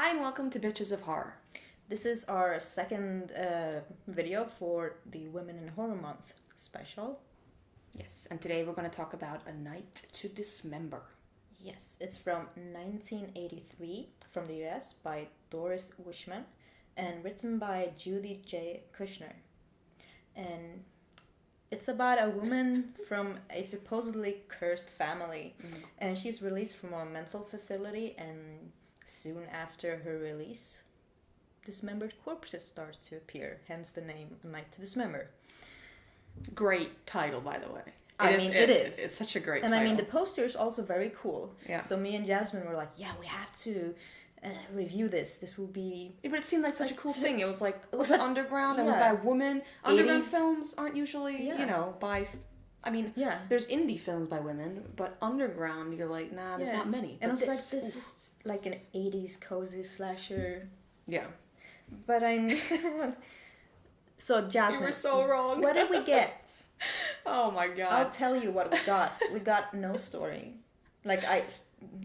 Hi and welcome to Bitches of Horror. This is our second video for the Women in Horror Month special. Yes, and today we're going to talk about A Night to Dismember. Yes, it's from 1983 from the US by Doris Wishman and written by Judy J. Kushner. And it's about a woman from a supposedly cursed family, and she's released from a mental facility, and soon after her release, dismembered corpses start to appear, hence the name A Night to Dismember. Great title, by the way. It is. It's such a great and title. I mean, the poster is also very cool. Yeah. So me and Jasmine were like, yeah, we have to review this. This will be... Yeah, but it seemed like such a cool thing. It was like, It was like like- underground. It was yeah. by a woman. Underground 80s. films aren't usually, Yeah. by... I mean, Yeah. there's indie films by women, but underground, you're like, nah, there's not many. And I But was like, this is like an 80s cozy slasher. Yeah. But I'm... So, Jasmine... You were so wrong. What did we get? Oh my god. I'll tell you what we got. We got no story. Like,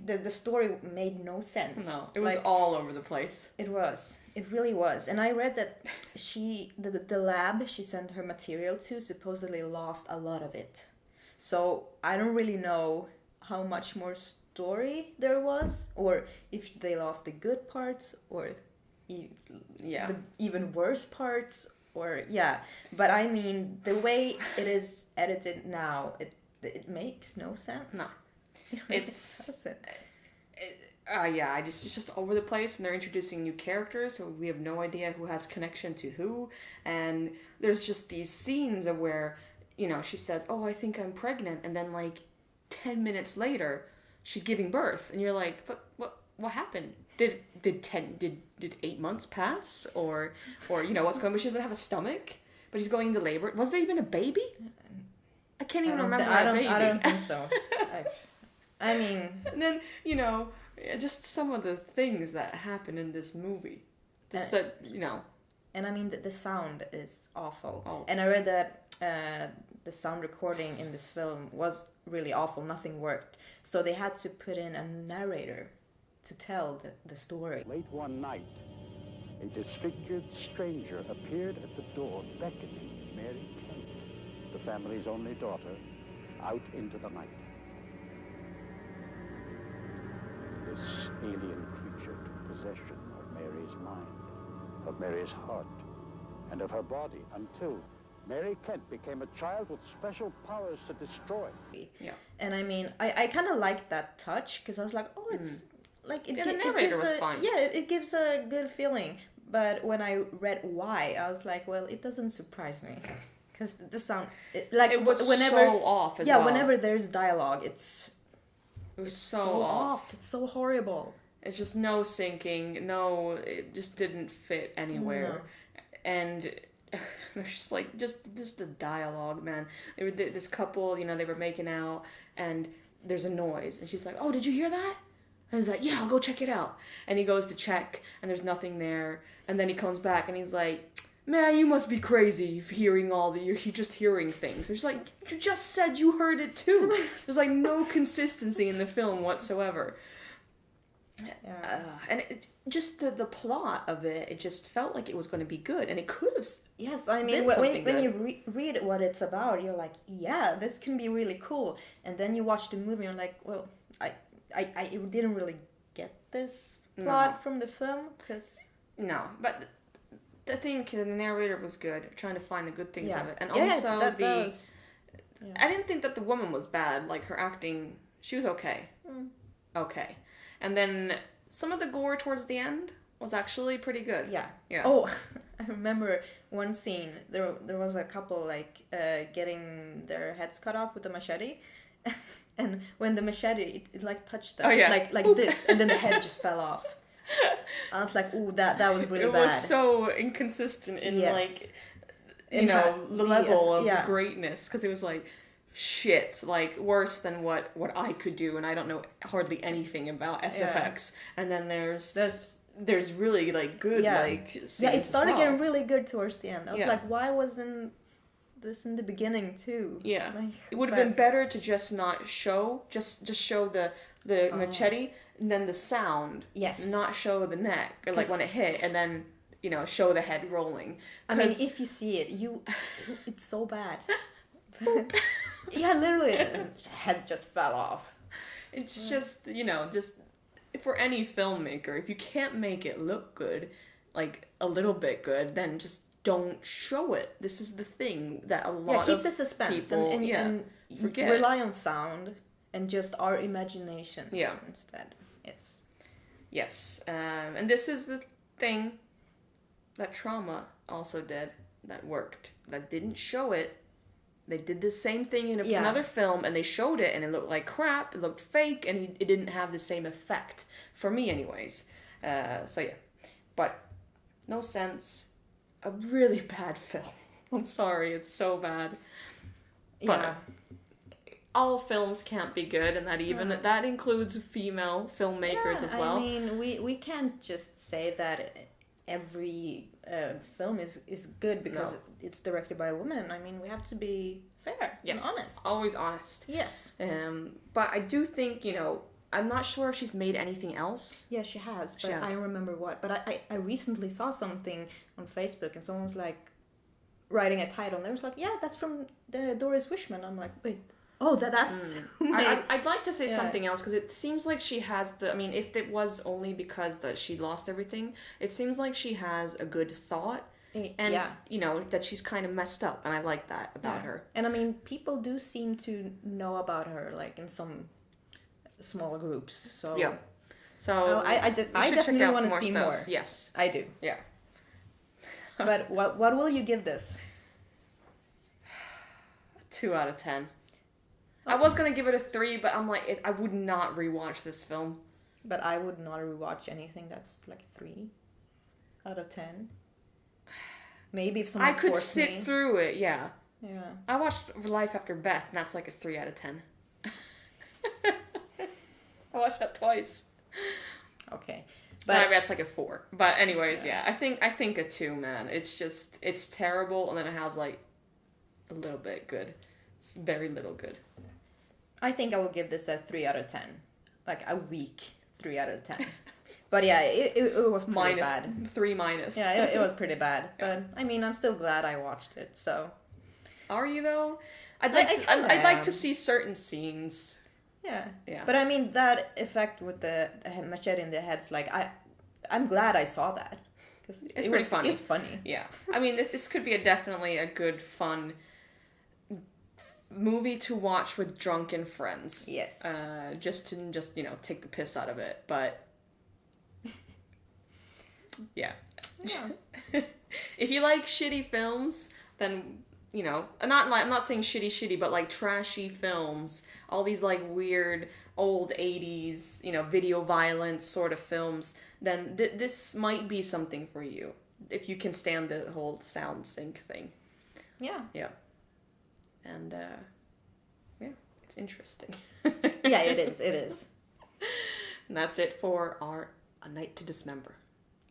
the story made no sense. No, it was like, all over the place. It was. It really was. And I read that the lab she sent her material to supposedly lost a lot of it. So I don't really know how much more story there was, or if they lost the good parts, or the even worse parts, or But I mean, the way it is edited now, it makes no sense. No. It really It's... doesn't. It's just over the place, and they're introducing new characters, so we have no idea who has connection to who, and there's just these scenes of where, she says, oh, I think I'm pregnant, and then, 10 minutes later, she's giving birth, and you're like, but what happened? Did 8 months pass, or what's going on? She doesn't have a stomach, but she's going into labor. Was there even a baby? I can't even remember a baby. I don't think so. I mean... And then, just some of the things that happen in this movie. And I mean, the sound is awful. Oh. And I read that the sound recording in this film was really awful. Nothing worked. So they had to put in a narrator to tell the story. Late one night, a disfigured stranger appeared at the door beckoning Mary Kent, the family's only daughter, out into the night. This alien creature took possession of Mary's mind, of Mary's heart, and of her body until Mary Kent became a child with special powers to destroy. Yeah. And I mean, I kind of liked that touch, because I was like, oh, it's like... The narrator was fine. Yeah, it gives a good feeling. But when I read why, I was like, well, it doesn't surprise me. Because the sound... It was so off as well. Yeah, whenever there's dialogue, It was so off. It's so horrible. It's just no syncing. It just didn't fit anywhere. No. And there's just the dialogue, man. They were this couple, they were making out, and there's a noise, and she's like, "Oh, did you hear that?" And he's like, "Yeah, I'll go check it out." And he goes to check, and there's nothing there. And then he comes back, and he's like, "Man, you must be crazy hearing you're just hearing things." And she's like, "You just said you heard it too." There's no consistency in the film whatsoever. Yeah. And just the plot of it just felt like it was going to be good, and it could have. Yes, I mean, when you read what it's about, you're like, yeah, this can be really cool. And then you watch the movie, and you're like, well, I didn't really get this plot from the film, because... No, but I think the narrator was good, trying to find the good things of it. And yeah, also that was... Yeah. I didn't think that the woman was bad. Her acting, she was okay. Okay. And then some of the gore towards the end was actually pretty good. Yeah. Yeah. Oh, I remember one scene. There was a couple getting their heads cut off with a machete, and when the machete it touched them, like this, and then the head just fell off. I was like, ooh, that was really bad. It was so inconsistent in the level of greatness, because it was shit, worse than what I could do, and I don't know hardly anything about SFX. And then there's really good scenes. Yeah, it started as well. getting really good towards the end. I was like, why wasn't this in the beginning too? Yeah, it would have been better to just not show, just show the machete, and then the sound. Yes. Not show the neck, or like when it hit, and then, you know, show the head rolling. I mean, if you see it, it's so bad. Yeah, literally, the head just fell off. It's just, you know, just for any filmmaker, if you can't make it look good, like a little bit good, then just don't show it. This is the thing that a lot keep of the suspense people, and forget. rely on sound and just our imaginations instead. Yes. Yes. And this is the thing that Trauma also did that worked. That didn't show it. They did the same thing in another film, and they showed it, and it looked like crap. It looked fake, and it didn't have the same effect for me, anyways. So yeah, but No Sense, a really bad film. I'm sorry, it's so bad. But all films can't be good, and that includes female filmmakers as well. I mean, we can't just say that every film is good because it's directed by a woman. I mean, we have to be fair and honest. Always honest. Yes. But I do think, you know, I'm not sure if she's made anything else. Yeah, she has, but I don't remember what. But I recently saw something on Facebook, and someone was like writing a title, and they was like, yeah, that's from the Doris Wishman. I'm like, wait. Oh, that's... I'd like to say something else, because it seems like she has I mean, if it was only because that she lost everything, it seems like she has a good thought, and, you know, that she's kind of messed up, and I like that about her. And, I mean, people do seem to know about her, like, in some small groups, so... Yeah. So, I definitely want to see more. Yes. I do. Yeah. But what will you give this? 2 out of 10. I was gonna give it a 3, but I'm like, I would not rewatch this film. But I would not rewatch anything that's like 3 out of 10. Maybe if someone I could forced sit me. through it, yeah. Yeah. I watched Life After Beth, and that's like a 3 out of 10. I watched that twice. Okay. But maybe that's like a 4. But anyways, I think a 2, man. It's terrible, and then it has like a little bit good. It's very little good. I think I will give this a 3 out of 10. Like a weak 3 out of 10. But yeah, it was pretty bad. 3 minus. Yeah, it was pretty bad. But I mean, I'm still glad I watched it, so. Are you though? I'd like to see certain scenes. Yeah. Yeah. But I mean, that effect with the machete in the heads, like, I'm glad I saw that. Cause it's pretty funny. It's funny. Yeah. I mean, this could be definitely a good, fun movie to watch with drunken friends. Yes. Just you know, take the piss out of it. But yeah. If you like shitty films, then, you know, I'm not saying shitty, but like trashy films, all these like weird old 80s, you know, video violence sort of films, then this might be something for you if you can stand the whole sound sync thing. Yeah. Yeah. And yeah, it's interesting. Yeah, it is. And that's it for our A Night to Dismember.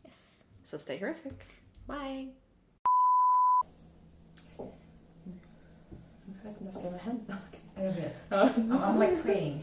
Yes. So stay horrific. Bye. Jag vet. I'm like praying.